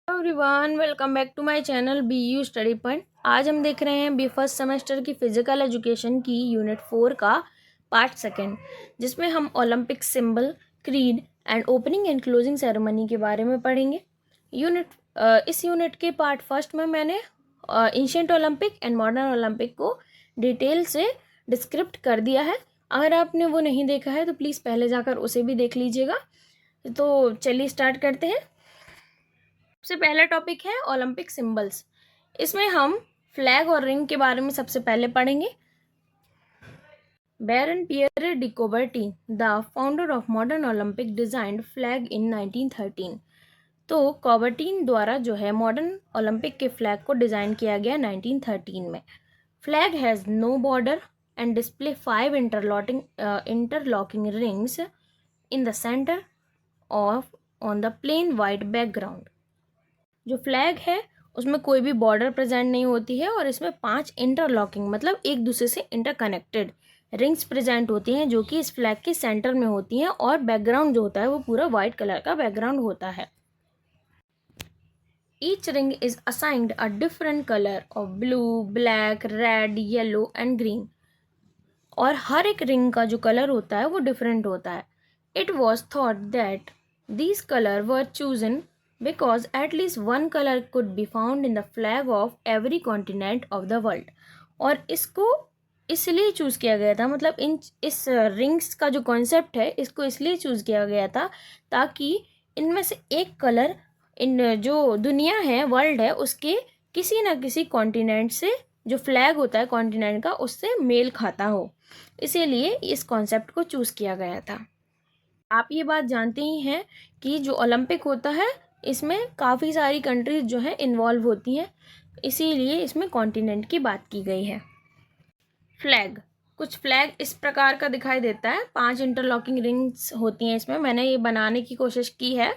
Everyone, welcome back to my channel B U Study Point. आज हम देख रहे हैं बी फर्स्ट सेमेस्टर की फिजिकल एजुकेशन की यूनिट 4 का पार्ट सेकंड, जिसमें हम Olympic symbol, creed and opening and closing ceremony के बारे में पढ़ेंगे। इस यूनिट के पार्ट फर्स्ट में मैंने ancient Olympic and modern Olympic को डिटेल से डिस्क्रिप्ट कर दिया है। अगर आपने वो नहीं देखा है तो प्लीज़ पहले जाकर उसे भी देख लीजिएगा। तो चलिए स्टार्ट करते हैं। सबसे पहला टॉपिक है ओलंपिक सिंबल्स। इसमें हम फ्लैग और रिंग के बारे में सबसे पहले पढ़ेंगे। Baron Pierre de Coubertin, the founder of modern Olympic, designed flag in 1913। तो कोबर्टीन द्वारा जो है मॉडर्न ओलंपिक के फ्लैग को डिज़ाइन किया गया 1913 में। Flag has no border and display 5 interlocking rings in the centre of on the plain white background. जो फ्लैग है उसमें कोई भी बॉर्डर प्रेजेंट नहीं होती है और इसमें 5 इंटरलॉकिंग मतलब एक दूसरे से इंटरकनेक्टेड रिंग्स प्रेजेंट होती हैं, जो कि इस फ्लैग के सेंटर में होती हैं, और बैकग्राउंड जो होता है वो पूरा वाइट कलर का बैकग्राउंड होता है। Each ring is assigned a different colour of blue, black, red, yellow and green. और हर एक रिंग का जो कलर होता है वो डिफरेंट होता है। It was thought that these colour were chosen because at least one color could be found in the flag of every continent of the world। और इसको इसलिए चूज़ किया गया था, मतलब इस रिंग्स का जो कॉन्सेप्ट है इसको इसलिए चूज़ किया गया था ताकि इनमें से एक कलर इन जो दुनिया है, वर्ल्ड है, उसके किसी ना किसी कॉन्टिनेंट से जो फ्लैग होता है कॉन्टिनेंट का उससे मेल खाता हो, इसीलिए इस कॉन्सेप्ट को चूज़ किया गया था। आप ये बात जानते ही हैं कि जो ओलंपिक होता है इसमें काफ़ी सारी कंट्रीज जो है इन्वॉल्व होती हैं, इसीलिए इसमें कॉन्टिनेंट की बात की गई है। फ्लैग, कुछ फ्लैग इस प्रकार का दिखाई देता है। 5 इंटरलॉकिंग रिंग्स होती हैं इसमें। मैंने ये बनाने की कोशिश की है,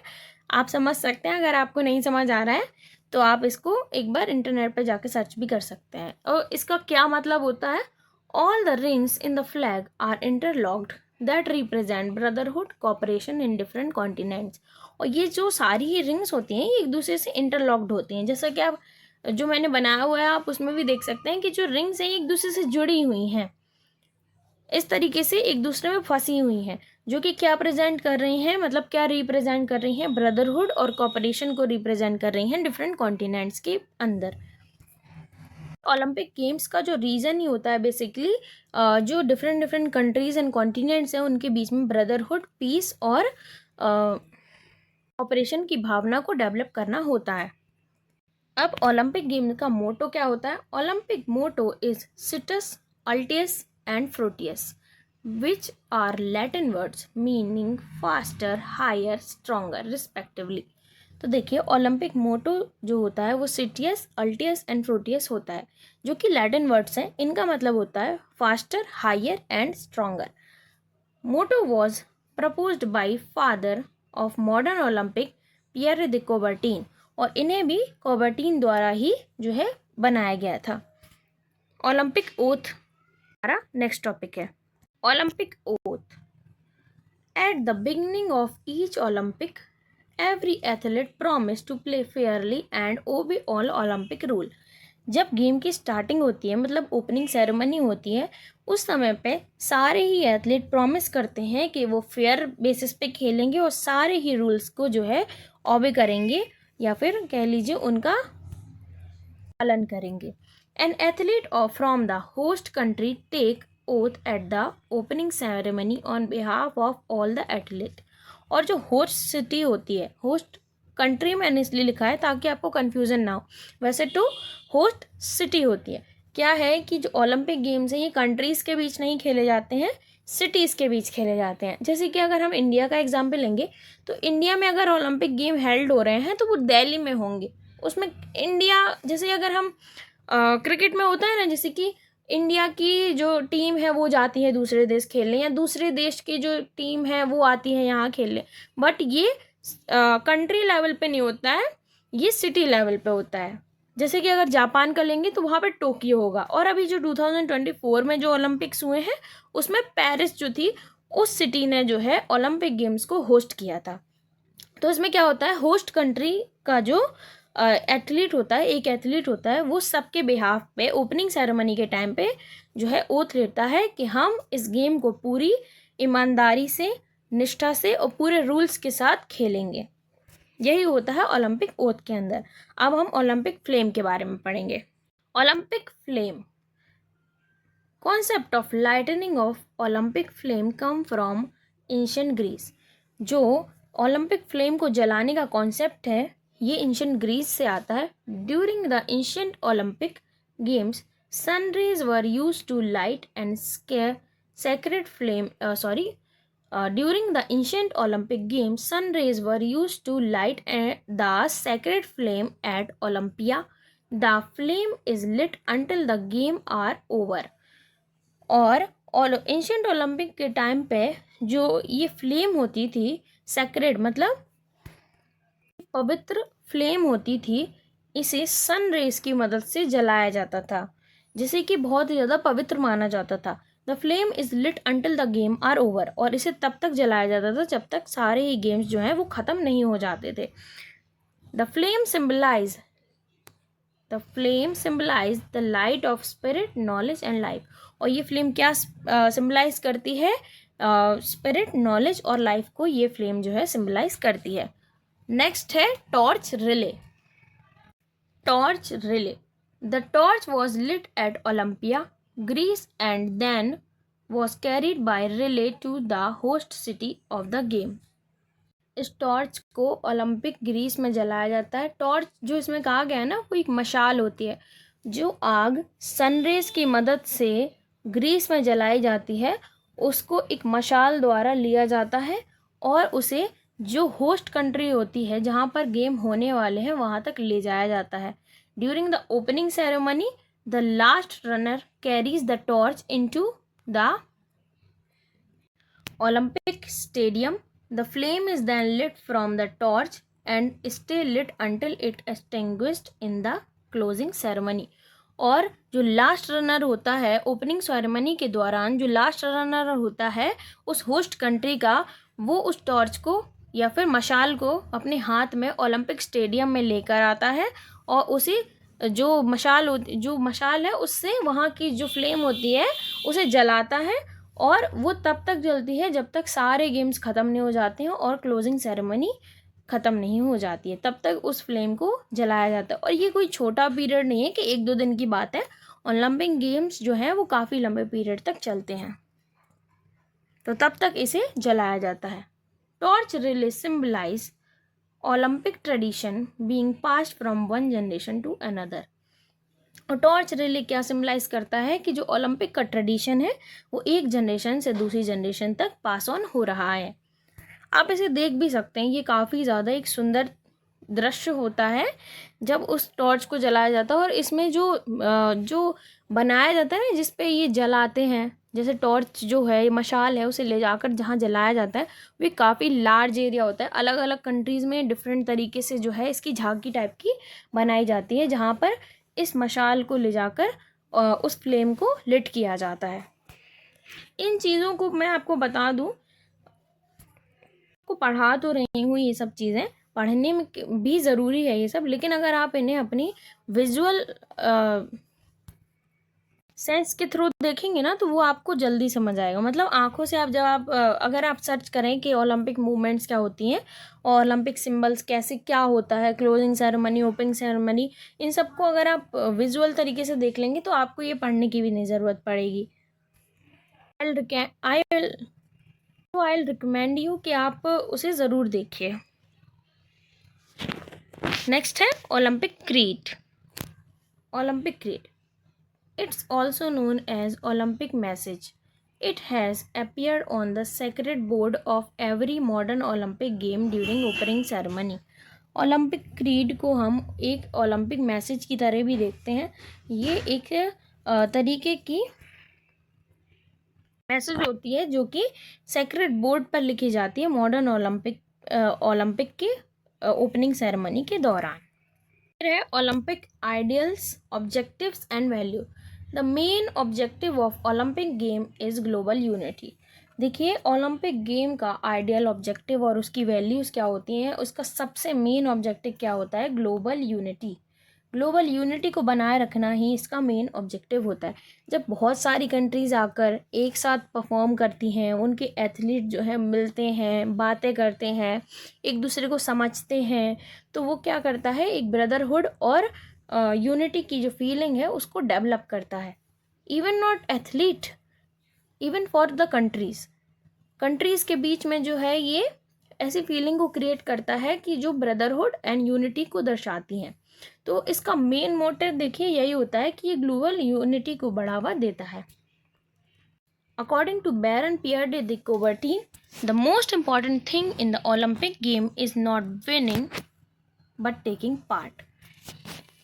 आप समझ सकते हैं। अगर आपको नहीं समझ आ रहा है तो आप इसको एक बार इंटरनेट पर जाकर सर्च भी कर सकते हैं। और इसका क्या मतलब होता है? All the rings in the flag are interlocked that represent brotherhood cooperation in different continents. और ये जो सारी ही रिंग्स होती हैं ये एक दूसरे से इंटरलॉक्ड होती हैं। जैसा कि आप जो मैंने बनाया हुआ है आप उसमें भी देख सकते हैं कि जो रिंग्स हैं एक दूसरे से जुड़ी हुई हैं, इस तरीके से एक दूसरे में फंसी हुई हैं, जो कि क्या प्रेजेंट कर रही हैं, मतलब क्या रिप्रेजेंट कर रही हैं? ब्रदरहुड और कॉपरेशन को रिप्रेजेंट कर रही हैं डिफरेंट कॉन्टिनेंट्स के अंदर। ओलंपिक गेम्स का जो रीज़न ही होता है बेसिकली जो डिफरेंट कंट्रीज एंड कॉन्टिनेंट्स हैं उनके बीच में ब्रदरहुड, पीस और ऑपरेशन की भावना को डेवलप करना होता है। अब ओलंपिक गेम का मोटो क्या होता है? Olympic motto is citius, altius and fortius, which are Latin words meaning faster, higher, stronger respectively. तो देखिए ओलंपिक मोटो जो होता है वो सिटियस, अल्टियस एंड फ्रूटियस होता है, जो कि लैटिन वर्ड्स हैं। इनका मतलब होता है faster, higher and stronger. Motto was proposed by father of modern Olympic, Pierre de Coubertin, और इन्हें भी कोबर्टीन द्वारा ही जो है बनाया गया था। ओलंपिक ओथ हमारा नेक्स्ट टॉपिक है। Olympic oath. At the beginning of each Olympic every athlete promise to play fairly and obey all Olympic rule. जब गेम की स्टार्टिंग होती है, मतलब ओपनिंग सेरेमनी होती है, उस समय पे सारे ही एथलीट प्रॉमिस करते हैं कि वो फेयर बेसिस पे खेलेंगे और सारे ही रूल्स को जो है ओबे करेंगे, या फिर कह लीजिए उनका पालन करेंगे। An athlete from the host country take oath at the opening ceremony on behalf of all the athlete. और जो होस्ट सिटी होती है, होस्ट कंट्री मैंने इसलिए लिखा है ताकि आपको कन्फ्यूज़न ना हो, वैसे तो होस्ट सिटी होती है। क्या है कि जो ओलंपिक गेम्स हैं ये कंट्रीज़ के बीच नहीं खेले जाते हैं, सिटीज़ के बीच खेले जाते हैं। जैसे कि अगर हम इंडिया का एग्जाम्पल लेंगे तो इंडिया में अगर ओलंपिक गेम हेल्ड हो रहे हैं तो वो दिल्ली में होंगे। उसमें इंडिया, जैसे अगर हम क्रिकेट में होता है ना, जैसे कि इंडिया की जो टीम है वो जाती है दूसरे देश खेलने, या दूसरे देश की जो टीम है वो आती है यहाँ खेलने, बट ये कंट्री लेवल पे नहीं होता है, ये सिटी लेवल पे होता है। जैसे कि अगर जापान का लेंगे तो वहाँ पे टोक्यो होगा। और अभी जो 2024 में जो ओलंपिक्स हुए हैं उसमें पेरिस जो थी उस सिटी ने जो है ओलंपिक गेम्स को होस्ट किया था। तो इसमें क्या होता है, होस्ट कंट्री का जो एथलीट होता है, एक एथलीट होता है, वो सबके बिहाफ पे ओपनिंग सेरेमनी के टाइम पे जो है ओथ लेता है कि हम इस गेम को पूरी ईमानदारी से, निष्ठा से और पूरे रूल्स के साथ खेलेंगे। यही होता है ओलंपिक ओथ के अंदर। अब हम ओलंपिक फ्लेम के बारे में पढ़ेंगे। Olympic flame, concept of lighting of Olympic flame come from ancient Greece. जो ओलंपिक फ्लेम को जलाने का कॉन्सेप्ट है ये एंशिएंट ग्रीस से आता है। During the ancient Olympic games sun rays were used to light and scare sacred flame during the ancient Olympic Games, sun rays were used to light the sacred flame at Olympia. The flame is lit until the game are over. और ancient Olympic के time पे जो ये flame होती थी, sacred मतलब पवित्र flame होती थी, इसे सन रेस की मदद से जलाया जाता था, जिसे कि बहुत ही ज़्यादा पवित्र माना जाता था। The flame is lit until the game are over, और इसे तब तक जलाया जाता था जब तक सारे ही गेम्स जो हैं वो ख़त्म नहीं हो जाते थे। The flame symbolise the light of spirit, knowledge and life. और ये फ्लेम क्या सिम्बलाइज करती है? स्पिरिट, नॉलेज और लाइफ को ये फ्लेम जो है सिम्बलाइज करती है। नेक्स्ट है torch relay. Torch relay, the torch was lit at Olympia, Greece, and then was carried by relay to the host city of the game. इस टॉर्च को ओलंपिक ग्रीस में जलाया जाता है। टॉर्च जो इसमें कहा गया है ना, वो एक मशाल होती है जो आग सनरेज की मदद से ग्रीस में जलाई जाती है, उसको एक मशाल द्वारा लिया जाता है और उसे जो होस्ट कंट्री होती है जहाँ पर गेम होने वाले हैं वहाँ तक ले जाया जाता है। During the opening ceremony the last runner carries the torch into the Olympic stadium. The flame is then lit from the torch and stay lit until it extinguished in the closing ceremony. और जो last runner होता है opening ceremony के दौरान, जो last runner होता है उस होस्ट कंट्री का, वो उस टॉर्च को या फिर मशाल को अपने हाथ में ओलंपिक स्टेडियम में लेकर आता है और उसे जो मशाल है उससे वहाँ की जो फ्लेम होती है उसे जलाता है, और वो तब तक जलती है जब तक सारे गेम्स ख़त्म नहीं हो जाते हैं और क्लोजिंग सेरेमनी ख़त्म नहीं हो जाती है, तब तक उस फ्लेम को जलाया जाता है। और ये कोई छोटा पीरियड नहीं है कि 1-2 दिन की बात है। ओलंपिक गेम्स जो हैं वो काफ़ी लंबे पीरियड तक चलते हैं, तो तब तक इसे जलाया जाता है। Torch relay symbolise Olympic tradition being passed from one generation to another. और टॉर्च रिले क्या सिम्बलाइज करता है कि जो ओलंपिक का ट्रेडिशन है वो एक जनरेशन से दूसरी जनरेशन तक पास ऑन हो रहा है। आप इसे देख भी सकते हैं, ये काफ़ी ज़्यादा एक सुंदर दृश्य होता है जब उस टॉर्च को जलाया जाता है। और इसमें जो बनाया जाता है ना जिस पे ये जलाते हैं, जैसे टॉर्च जो है, ये मशाल है, उसे ले जाकर जहाँ जलाया जाता है वो काफ़ी लार्ज एरिया होता है। अलग अलग कंट्रीज़ में डिफरेंट तरीके से जो है इसकी झांकी टाइप की बनाई जाती है, जहाँ पर इस मशाल को ले जाकर उस फ्लेम को लिट किया जाता है। इन चीज़ों को मैं आपको बता दूँ, को पढ़ा तो रही हूँ, ये सब चीज़ें पढ़ने में भी ज़रूरी है ये सब, लेकिन अगर आप इन्हें अपनी विजुअल सेंस के थ्रू देखेंगे ना तो वो आपको जल्दी समझ आएगा। मतलब आंखों से आप अगर आप सर्च करें कि ओलंपिक मूवमेंट्स क्या होती हैं और ओलंपिक सिंबल्स कैसे क्या होता है, क्लोजिंग सेरेमनी, ओपनिंग सेरेमनी, इन सबको अगर आप विजुअल तरीके से देख लेंगे तो आपको ये पढ़ने की भी नहीं ज़रूरत पड़ेगी। आई विल रिकमेंड यू कि आप उसे ज़रूर देखिए। नेक्स्ट है Olympic creed. Olympic creed, it's also known as Olympic message. It has appeared on the sacred board of every modern Olympic game during opening ceremony. Olympic creed को हम एक Olympic message की तरह भी देखते हैं। ये एक तरीके की मैसेज होती है जो कि सेक्रेड बोर्ड पर लिखी जाती है मॉडर्न ओलंपिक के ओपनिंग सेरेमनी के दौरान। फिर है Olympic ideals, objectives and value. The main objective of Olympic game is global unity. देखिए, ओलंपिक गेम का आइडियल ऑब्जेक्टिव और उसकी वैल्यूज़ क्या होती हैं, उसका सबसे मेन ऑब्जेक्टिव क्या होता है, ग्लोबल यूनिटी। ग्लोबल यूनिटी को बनाए रखना ही इसका मेन ऑब्जेक्टिव होता है। जब बहुत सारी कंट्रीज़ आकर एक साथ परफॉर्म करती हैं, उनके एथलीट जो है मिलते हैं, बातें करते हैं, एक दूसरे को समझते हैं, तो वो क्या करता है, एक ब्रदरहुड और यूनिटी की जो फीलिंग है उसको डेवलप करता है। Even not athlete, even for the countries के बीच में जो है ये ऐसी फीलिंग को क्रिएट करता है कि जो ब्रदरहुड एंड यूनिटी को दर्शाती हैं। तो इसका मेन मोटिव देखिए यही होता है कि ये ग्लोबल यूनिटी को बढ़ावा देता है। According to Baron Pierre de Coubertin, the most important thing in the Olympic game is not winning but taking part.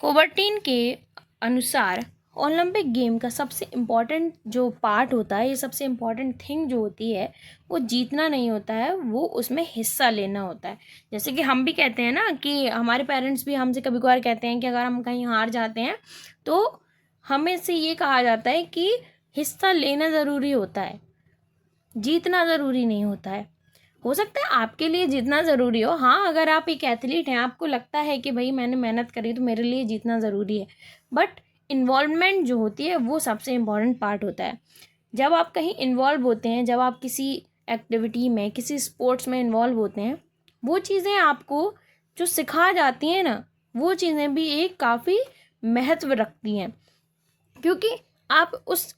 Coubertin के अनुसार ओलंपिक गेम का सबसे इम्पॉर्टेंट जो पार्ट होता है, ये सबसे इम्पॉर्टेंट थिंग जो होती है, वो जीतना नहीं होता है, वो उसमें हिस्सा लेना होता है। जैसे कि हम भी कहते हैं ना कि हमारे पेरेंट्स भी हमसे कभी कभार कहते हैं कि अगर हम कहीं हार जाते हैं तो हमें से ये कहा जाता है कि हिस्सा लेना ज़रूरी होता है, जीतना ज़रूरी नहीं होता है। हो सकता है आपके लिए जीतना ज़रूरी हो, हाँ, अगर आप एक एथलीट हैं, आपको लगता है कि भाई मैंने मेहनत करी तो मेरे लिए जीतना ज़रूरी है, बट इन्वॉल्वमेंट जो होती है वो सबसे इम्पॉर्टेंट पार्ट होता है। जब आप कहीं इन्वॉल्व होते हैं, जब आप किसी एक्टिविटी में, किसी स्पोर्ट्स में इन्वॉल्व होते हैं, वो चीज़ें आपको जो सिखा जाती हैं ना, वो चीज़ें भी एक काफ़ी महत्व रखती हैं, क्योंकि आप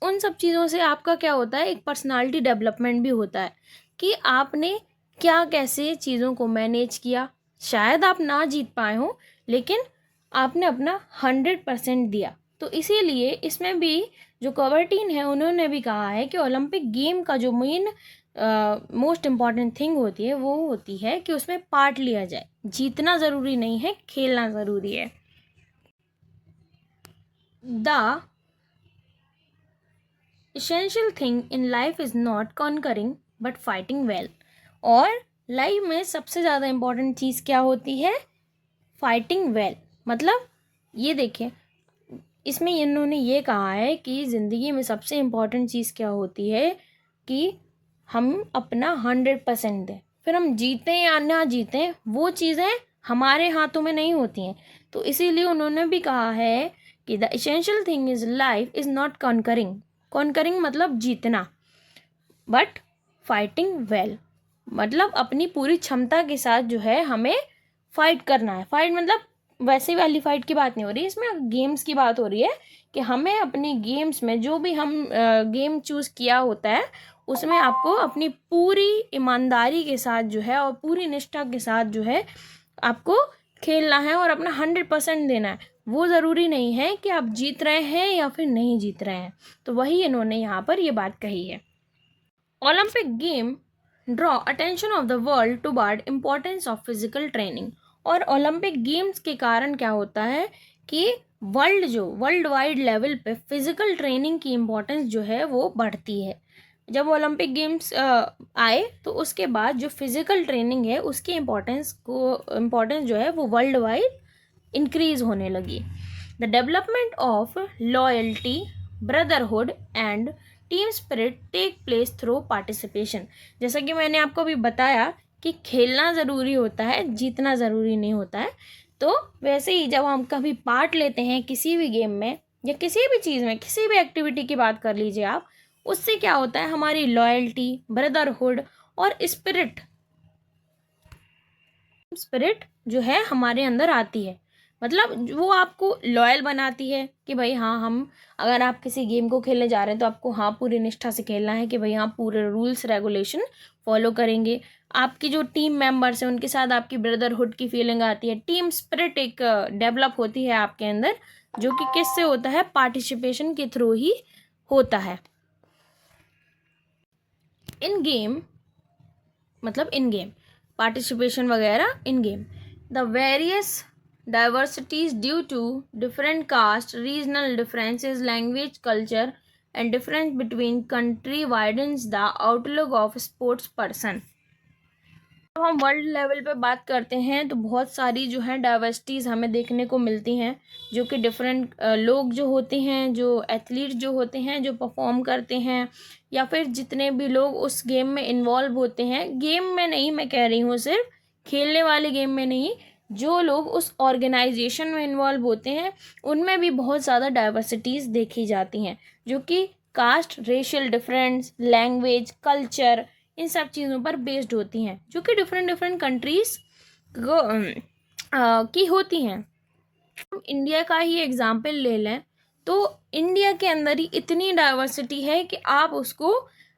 उन सब चीज़ों से आपका क्या होता है, एक पर्सनालिटी डेवलपमेंट भी होता है कि आपने क्या कैसे चीज़ों को मैनेज किया। शायद आप ना जीत पाए हो, लेकिन आपने अपना 100% दिया। तो इसीलिए इसमें भी जो कवर्टीन है उन्होंने भी कहा है कि ओलंपिक गेम का जो मेन मोस्ट इम्पॉर्टेंट थिंग होती है वो होती है कि उसमें पार्ट लिया जाए। जीतना ज़रूरी नहीं है, खेलना ज़रूरी है। The essential thing in life is not conquering but fighting well। और लाइफ में सबसे ज़्यादा इम्पोर्टेंट चीज़ क्या होती है, फाइटिंग वेल। मतलब ये देखिए, इसमें इन्होंने ये कहा है कि ज़िंदगी में सबसे इम्पोर्टेंट चीज़ क्या होती है कि हम अपना 100% दें। फिर हम जीतें या ना जीतें, वो चीज़ें हमारे हाथों में नहीं होती हैं। तो इसीलिए उन्होंने भी कहा है कि the essential thing is life is not conquering. Conquering मतलब जीतना, बट फाइटिंग वेल मतलब अपनी पूरी क्षमता के साथ जो है हमें फाइट करना है। फाइट मतलब वैसे वाली फाइट की बात नहीं हो रही, इसमें गेम्स की बात हो रही है कि हमें अपनी गेम्स में जो भी हम गेम चूज़ किया होता है उसमें आपको अपनी पूरी ईमानदारी के साथ जो है और पूरी निष्ठा के साथ जो है आपको खेलना है और अपना 100% देना है। वो ज़रूरी नहीं है कि आप जीत रहे हैं या फिर नहीं जीत रहे हैं। तो वही इन्होंने यहाँ पर ये बात कही है। Olympic game draw attention of the world toward importance of physical training. और ओलंपिक गेम्स के कारण क्या होता है कि वर्ल्ड वाइड लेवल पे फिजिकल ट्रेनिंग की इम्पोर्टेंस जो है वो बढ़ती है। जब ओलंपिक गेम्स आए तो उसके बाद जो फिजिकल ट्रेनिंग है उसकी इम्पोर्टेंस जो है वो वर्ल्ड वाइड इंक्रीज होने लगी। The development of loyalty, brotherhood and team spirit take place through participation. जैसा कि मैंने आपको अभी बताया कि खेलना ज़रूरी होता है, जीतना ज़रूरी नहीं होता है। तो वैसे ही जब हम कभी पार्ट लेते हैं किसी भी गेम में या किसी भी चीज़ में, किसी भी एक्टिविटी की बात कर लीजिए आप, उससे क्या होता है, हमारी लॉयल्टी, ब्रदरहुड और स्पिरिट जो है हमारे अंदर आती है। मतलब वो आपको लॉयल बनाती है कि भाई हाँ, हम अगर आप किसी गेम को खेलने जा रहे हैं तो आपको हाँ पूरी निष्ठा से खेलना है कि भाई हाँ पूरे रूल्स रेगुलेशन फॉलो करेंगे। आपकी जो टीम मेंबर्स हैं उनके साथ आपकी ब्रदरहुड की फीलिंग आती है। टीम स्पिरिट एक डेवलप होती है आपके अंदर, जो कि किससे होता है, पार्टिसिपेशन के थ्रू ही होता है। इन गेम मतलब इन गेम पार्टिसिपेशन वगैरह इन game, the various diversities due to different caste, regional differences, language, culture and difference between country widens the outlook of sports person। जब हम वर्ल्ड लेवल पे बात करते हैं तो बहुत सारी जो है डाइवर्सिटीज़ हमें देखने को मिलती हैं, जो कि डिफरेंट लोग जो होते हैं, जो एथलीट जो होते हैं, जो परफॉर्म करते हैं, या फिर जितने भी लोग उस गेम में इन्वॉल्व होते हैं, गेम में नहीं मैं कह रही हूँ, सिर्फ खेलने वाले गेम में नहीं, जो लोग उस ऑर्गेनाइजेशन में इन्वॉल्व होते हैं उनमें भी बहुत ज़्यादा डाइवर्सिटीज़ देखी जाती हैं, जो कि caste, racial difference, language, culture, इन सब चीज़ों पर बेस्ड होती हैं, जो कि डिफरेंट डिफरेंट कंट्रीज़ की होती हैं। हम इंडिया का ही एग्जाम्पल ले लें तो इंडिया के अंदर ही इतनी डाइवर्सिटी है कि आप उसको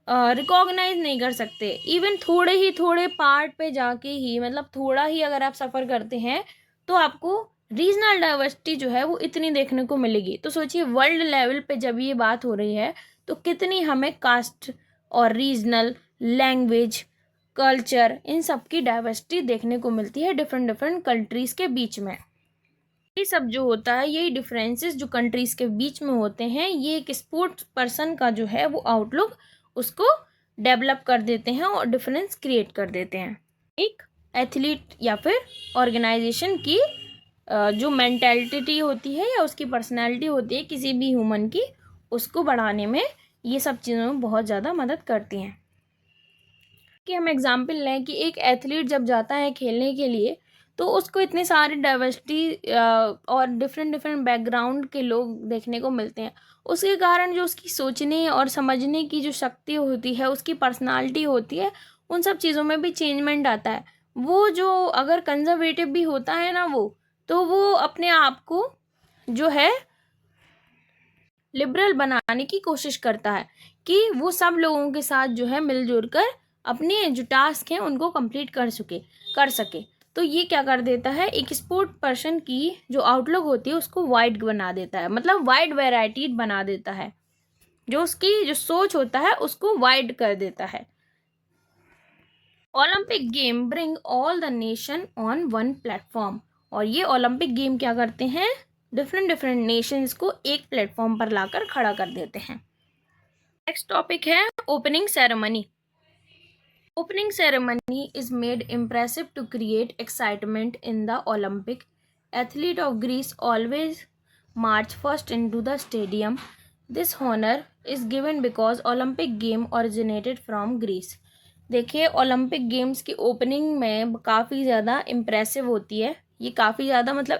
रिकॉग्नाइज नहीं कर सकते। इवन थोड़े पार्ट पे जाके ही, मतलब थोड़ा ही अगर आप सफ़र करते हैं तो आपको रीजनल डाइवर्सिटी जो है वो इतनी देखने को मिलेगी। तो सोचिए वर्ल्ड लेवल पे जब ये बात हो रही है तो कितनी हमें कास्ट और रीजनल, लैंग्वेज, कल्चर, इन सब की डाइवर्सिटी देखने को मिलती है डिफरेंट डिफरेंट कंट्रीज़ के बीच में। ये सब जो होता है, यही डिफरेंसेस जो कंट्रीज़ के बीच में होते हैं, ये एक स्पोर्ट्स पर्सन का जो है वो आउटलुक उसको डेवलप कर देते हैं और डिफरेंस क्रिएट कर देते हैं। एक एथलीट या फिर ऑर्गेनाइजेशन की जो मेंटालिटी होती है या उसकी पर्सनैलिटी होती है किसी भी ह्यूमन की, उसको बढ़ाने में ये सब चीज़ों में बहुत ज़्यादा मदद करती हैं। कि हम एग्जाम्पल लें कि एक एथलीट जब जाता है खेलने के लिए तो उसको इतने सारे डाइवर्सिटी और डिफरेंट डिफरेंट बैकग्राउंड के लोग देखने को मिलते हैं। उसके कारण जो उसकी सोचने और समझने की जो शक्ति होती है, उसकी पर्सनालिटी होती है, उन सब चीज़ों में भी चेंजमेंट आता है। वो जो अगर कंजर्वेटिव भी होता है ना, वो तो वो अपने आप को जो है लिबरल बनाने की कोशिश करता है कि वो सब लोगों के साथ जो है मिलजुल कर अपने जो टास्क हैं उनको कंप्लीट कर सके। तो ये क्या कर देता है, एक स्पोर्ट पर्सन की जो आउटलुक होती है उसको वाइड बना देता है, मतलब वाइड वैरायटी बना देता है, जो उसकी जो सोच होता है उसको वाइड कर देता है। Olympic game bring all the nation on one platform. और ये ओलंपिक गेम क्या करते हैं, डिफरेंट डिफरेंट नेशंस को एक प्लेटफॉर्म पर लाकर खड़ा कर देते हैं। नेक्स्ट टॉपिक है opening ceremony. Opening ceremony is made impressive to create excitement in the Olympic. Athlete of Greece always march first into the stadium. This honor is given because Olympic game originated from Greece. देखिए Olympic games की opening में काफ़ी ज़्यादा impressive होती है, ये काफ़ी ज़्यादा मतलब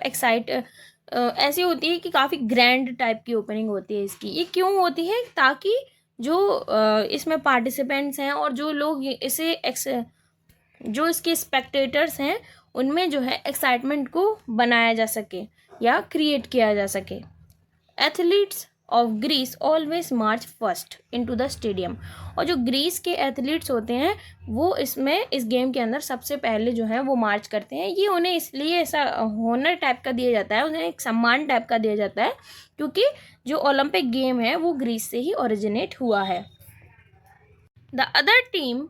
ऐसी होती है कि काफ़ी ग्रैंड टाइप की ओपनिंग होती है इसकी। ये क्यों होती है, ताकि जो इसमें पार्टिसिपेंट्स हैं और जो लोग जो इसके स्पेक्टेटर्स हैं उनमें जो है एक्साइटमेंट को बनाया जा सके या क्रिएट किया जा सके। Athletes of Greece always march first into the stadium. और जो ग्रीस के एथलीट्स होते हैं वो इस गेम के अंदर सबसे पहले जो है वो मार्च करते हैं। ये उन्हें इसलिए ऐसा होनर टाइप का दिया जाता है, उन्हें एक सम्मान टाइप का दिया जाता है, क्योंकि जो ओलंपिक गेम है वो ग्रीस से ही ओरिजिनेट हुआ है। The other team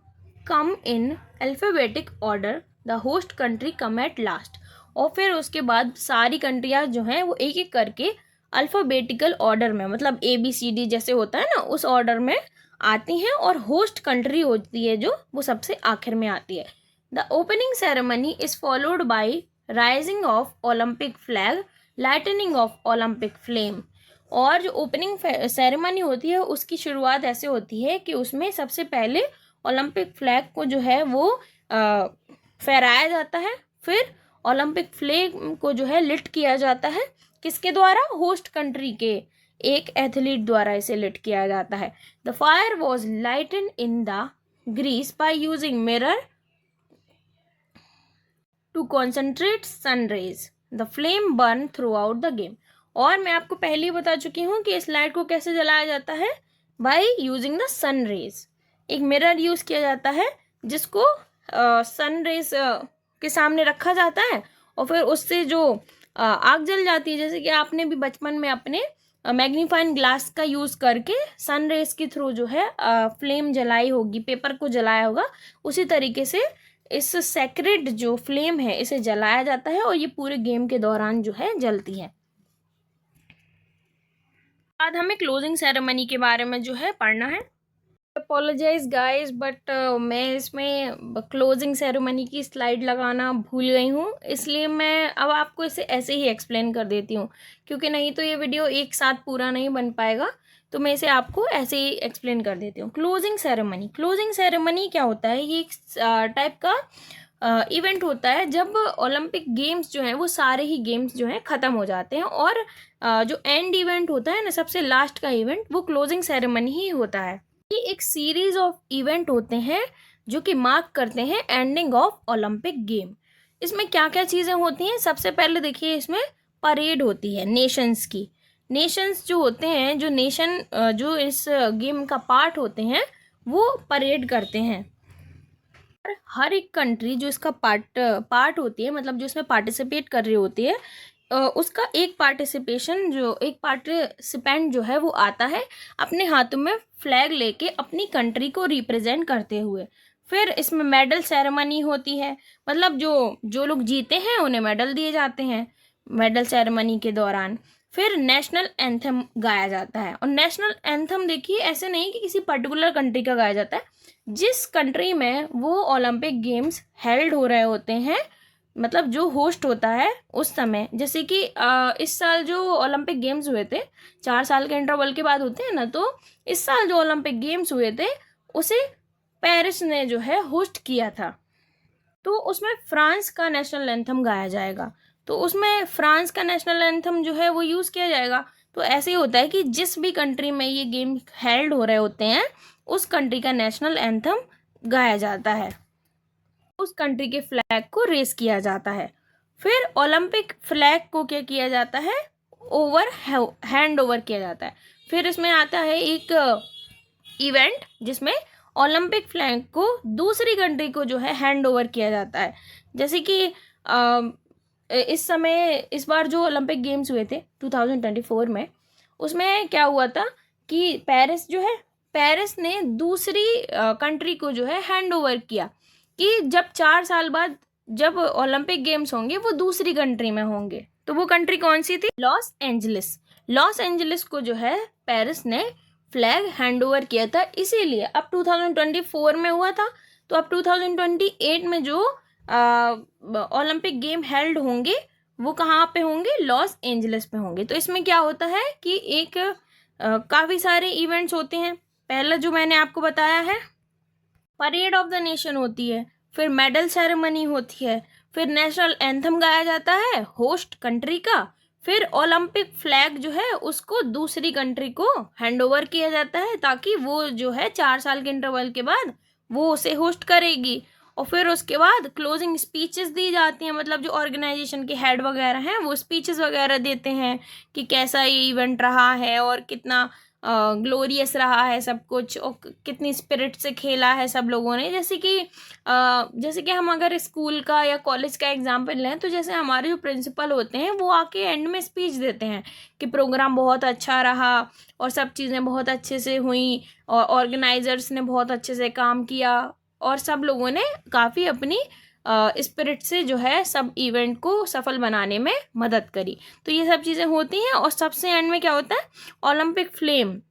come in alphabetic order, the host country come at last. और फिर उसके बाद सारी कंट्रियाँ जो हैं वो एक एक करके अल्फ़ाबेटिकल ऑर्डर में, मतलब ABCD जैसे होता है ना, उस ऑर्डर में आती हैं, और होस्ट कंट्री होती है जो वो सबसे आखिर में आती है। The opening ceremony is followed by rising of Olympic flag, lightning of Olympic flame. और जो ओपनिंग सेरेमनी होती है उसकी शुरुआत ऐसे होती है कि उसमें सबसे पहले ओलंपिक फ्लैग को जो है वो फहराया जाता है, फिर ओलंपिक फ्लैग को जो है लिट किया जाता है। किसके द्वारा, होस्ट कंट्री के एक एथलीट द्वारा इसे लिट किया जाता है। The fire was lighten in the Greece by using mirror to concentrate sun rays, the flame burn throughout the game. और मैं आपको पहले ही बता चुकी हूँ कि इस लाइट को कैसे जलाया जाता है, by using the sun rays. एक मिरर यूज़ किया जाता है जिसको सन रेज के सामने रखा जाता है, और फिर उससे जो आग जल जाती है। जैसे कि आपने भी बचपन में अपने मैग्नीफाइंग ग्लास का यूज़ करके सन रेज के थ्रू जो है फ्लेम जलाई होगी, पेपर को जलाया होगा, उसी तरीके से इस सेक्रेड जो फ्लेम है इसे जलाया जाता है, और ये पूरे गेम के दौरान जो है जलती है। बाद हमें क्लोजिंग सेरेमनी के बारे में जो है पढ़ना है। द अपोलोजाइज गाइस, बट मैं इसमें क्लोजिंग सेरेमनी की स्लाइड लगाना भूल गई हूँ, इसलिए मैं अब आपको इसे ऐसे ही एक्सप्लेन कर देती हूँ, क्योंकि नहीं तो ये वीडियो एक साथ पूरा नहीं बन पाएगा। तो मैं इसे आपको ऐसे ही एक्सप्लेन कर देती हूँ। क्लोजिंग सेरेमनी क्या होता है? ये एक टाइप का इवेंट होता है जब ओलंपिक गेम्स जो हैं वो सारे ही गेम्स जो हैं ख़त्म हो जाते हैं, और जो एंड इवेंट होता है ना, सबसे लास्ट का इवेंट, वो क्लोजिंग सेरेमनी ही होता है। ये एक सीरीज ऑफ इवेंट होते हैं जो कि मार्क करते हैं एंडिंग ऑफ ओलंपिक गेम। इसमें क्या क्या चीज़ें होती हैं? सबसे पहले देखिए, इसमें परेड होती है नेशंस की। नेशंस जो होते हैं, जो नेशन जो इस गेम का पार्ट होते हैं, वो परेड करते हैं। हर एक कंट्री जो इसका पार्ट होती है, मतलब जो इसमें पार्टिसिपेट कर रही होती है, उसका एक पार्टिसिपेंट जो है वो आता है अपने हाथों में फ्लैग लेके अपनी कंट्री को रिप्रेजेंट करते हुए। फिर इसमें मेडल सेरेमनी होती है, मतलब जो लोग जीते हैं उन्हें मेडल दिए जाते हैं मेडल सेरेमनी के दौरान। फिर नेशनल एंथम गाया जाता है, और नेशनल एंथम देखिए ऐसे नहीं कि किसी पर्टिकुलर कंट्री का गाया जाता है, जिस कंट्री में वो ओलंपिक गेम्स हेल्ड हो रहे होते हैं, मतलब जो होस्ट होता है उस समय। जैसे कि इस साल जो ओलंपिक गेम्स हुए थे, 4 साल के इंटरवल के बाद होते हैं ना, तो इस साल जो ओलंपिक गेम्स हुए थे उसे पेरिस ने जो है होस्ट किया था। तो उसमें फ्रांस का नेशनल एंथम गाया जाएगा, तो उसमें फ्रांस का नेशनल एंथम जो है वो यूज़ किया जाएगा। तो ऐसे ही होता है कि जिस भी कंट्री में ये गेम हेल्ड हो रहे होते हैं, उस कंट्री का नेशनल एंथम गाया जाता है, उस कंट्री के फ्लैग को रेस किया जाता है। फिर ओलंपिक फ्लैग को क्या किया जाता है? हैंड ओवर किया जाता है। फिर इसमें आता है एक इवेंट जिसमें ओलंपिक फ्लैग को दूसरी कंट्री को जो है हैंड ओवर किया जाता है। जैसे कि इस बार जो ओलंपिक गेम्स हुए थे 2024 में, उसमें क्या हुआ था कि पेरिस ने दूसरी कंट्री को जो है हैंड ओवर किया, कि जब 4 साल बाद जब ओलंपिक गेम्स होंगे वो दूसरी कंट्री में होंगे। तो वो कंट्री कौन सी थी? लॉस एंजलिस को जो है पेरिस ने फ्लैग हैंड ओवर किया था। इसीलिए अब 2024 में हुआ था, तो अब 2028 में जो ओलंपिक गेम हेल्ड होंगे वो कहाँ पे होंगे? लॉस एंजलिस पे होंगे। तो इसमें क्या होता है कि एक काफ़ी सारे इवेंट्स होते हैं। पहला जो मैंने आपको बताया है, परेड ऑफ द नेशन होती है, फिर मेडल सेरेमनी होती है, फिर नेशनल एंथम गाया जाता है होस्ट कंट्री का, फिर ओलंपिक फ्लैग जो है उसको दूसरी कंट्री को हैंड ओवर किया जाता है, ताकि वो जो है 4 साल के इंटरवल के बाद वो उसे होस्ट करेगी। और फिर उसके बाद क्लोजिंग स्पीचेस दी जाती हैं, मतलब जो ऑर्गेनाइजेशन के हेड वगैरह हैं वो स्पीचेस वगैरह देते हैं कि कैसा ये इवेंट रहा है और कितना ग्लोरियस रहा है सब कुछ, और कितनी स्पिरिट से खेला है सब लोगों ने। जैसे कि हम अगर स्कूल का या कॉलेज का एग्जाम्पल लें, तो जैसे हमारे जो प्रिंसिपल होते हैं वो आके एंड में स्पीच देते हैं कि प्रोग्राम बहुत अच्छा रहा और सब चीज़ें बहुत अच्छे से हुई, और ऑर्गेनाइजर्स ने बहुत अच्छे से काम किया, और सब लोगों ने काफ़ी अपनी स्पिरिट से जो है सब इवेंट को सफल बनाने में मदद करी। तो ये सब चीज़ें होती हैं। और सबसे एंड में क्या होता है? ओलंपिक फ्लेम,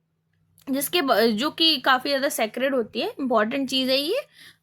जो कि काफ़ी ज़्यादा सेक्रेड होती है, इंपॉर्टेंट चीज़ है ये।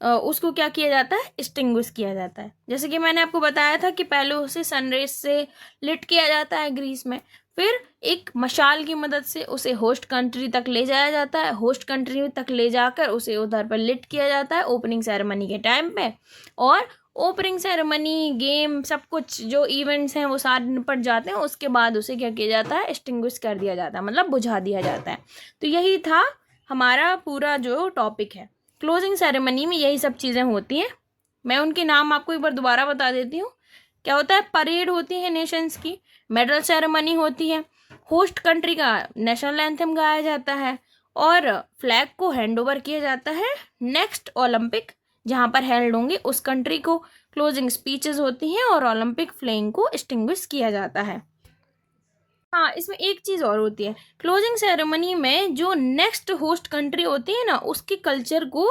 उसको क्या किया जाता है? एक्सटिंग्विश किया जाता है। जैसे कि मैंने आपको बताया था कि पहले उसे सनरेज से लिट किया जाता है ग्रीस में, फिर एक मशाल की मदद से उसे होस्ट कंट्री तक ले जाया जाता है, होस्ट कंट्री तक ले जाकर उसे उधर पर लिट किया जाता है ओपनिंग सेरेमनी के टाइम पे। और ओपनिंग सेरेमनी, गेम, सब कुछ जो इवेंट्स हैं वो सारे निपट जाते हैं, उसके बाद उसे क्या किया जाता है? एक्सटिंग्विश कर दिया जाता है, मतलब बुझा दिया जाता है। तो यही था हमारा पूरा जो टॉपिक है। क्लोजिंग सेरेमनी में यही सब चीज़ें होती हैं। मैं उनके नाम आपको एक बार दोबारा बता देती हूँ। क्या होता है? परेड होती है नेशंस की, मेडल सेरेमनी होती है, होस्ट कंट्री का नेशनल एंथम गाया जाता है, और फ्लैग को हैंड ओवर किया जाता है नेक्स्ट ओलंपिक जहाँ पर हेल्ड होंगे उस कंट्री को। क्लोजिंग स्पीचेस होती हैं और ओलंपिक फ्लेम को एक्सटिंग्विश किया जाता है। हाँ, इसमें एक चीज़ और होती है, क्लोजिंग सेरेमनी में जो नेक्स्ट होस्ट कंट्री होती है ना, उसके कल्चर को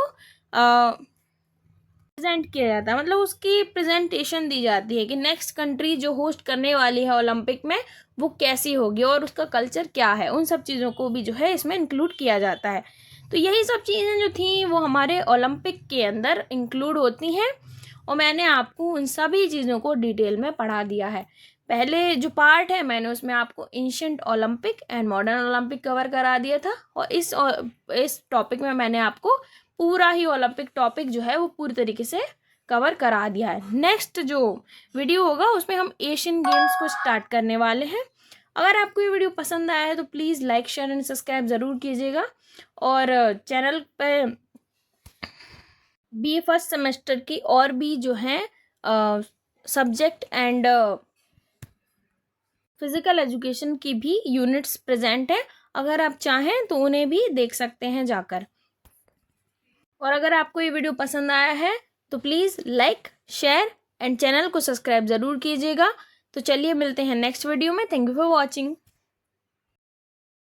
प्रेजेंट किया जाता है, मतलब उसकी प्रेजेंटेशन दी जाती है कि नेक्स्ट कंट्री जो होस्ट करने वाली है ओलंपिक में वो कैसी होगी और उसका कल्चर क्या है। उन सब चीज़ों को भी जो है इसमें इंक्लूड किया जाता है। तो यही सब चीज़ें जो थी वो हमारे ओलंपिक के अंदर इंक्लूड होती हैं और मैंने आपको उन सभी चीज़ों को डिटेल में पढ़ा दिया है। पहले जो पार्ट है मैंने उसमें आपको ancient Olympic and modern Olympic cover करा दिया था और इस टॉपिक में मैंने आपको पूरा ही ओलंपिक टॉपिक जो है वो पूरी तरीके से कवर करा दिया है। नेक्स्ट जो वीडियो होगा उसमें हम एशियन गेम्स को स्टार्ट करने वाले हैं। अगर आपको ये वीडियो पसंद आया है तो please like share and subscribe ज़रूर कीजिएगा और चैनल पे BA फर्स्ट सेमेस्टर की और भी जो हैं सब्जेक्ट एंड फिज़िकल एजुकेशन की भी यूनिट्स प्रेजेंट हैं। अगर आप चाहें तो उन्हें भी देख सकते हैं जाकर। और अगर आपको ये वीडियो पसंद आया है तो please like share and channel को सब्सक्राइब ज़रूर कीजिएगा। तो चलिए मिलते हैं नेक्स्ट वीडियो में। Thank you for watching.